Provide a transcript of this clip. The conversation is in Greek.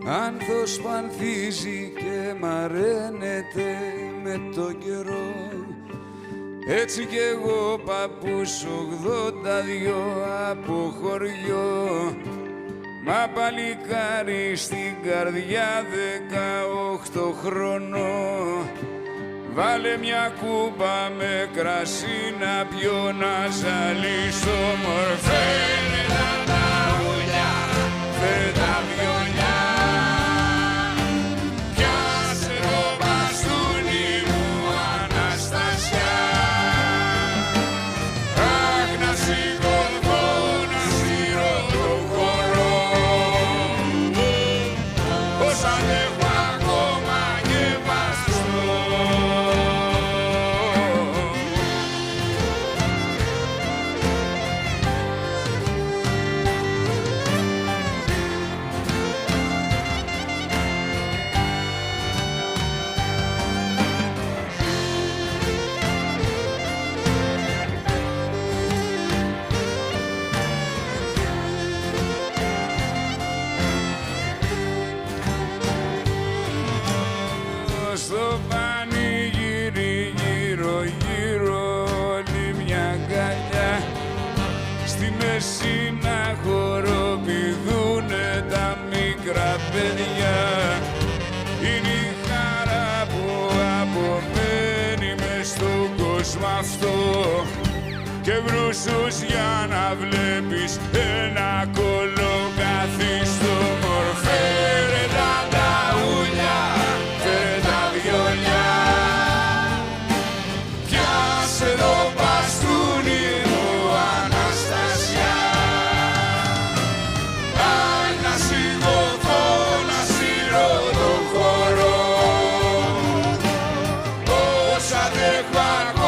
άνθος πανθίζει και μαραίνεται με το καιρό. Έτσι κι εγώ παππούς 82 από χωριό, μα παλικάρι στην καρδιά 18 χρονών. Βάλε μια κούπα με κρασί να πιω να ζαλίσω, μορφέ τα ουλιά, φέρε τα βιολιά. Πιάσε το μπαστούνι μου Αναστασιά. Αχ, να σηκωθώ να σύρω το χορό, πως αντέχω ακόμα και βαστώ. Στο πανηγύρι γύρω γύρω όλη μια αγκαλιά, στη μέση να χοροπηδούνε τα μικρά παιδιά. Είναι η χαρά που απομένει μες στον κόσμο αυτό, και βρούσους για να βλέπεις ένα κολοκαθίστο. Μορφέρε τα ταούλια, φέρε τα βιολιά. Πιάσε το μπαστούνι μου Αναστασιά. Αχ, να σηκωθώ να σύρω το χορό, πως αντέχω ακόμα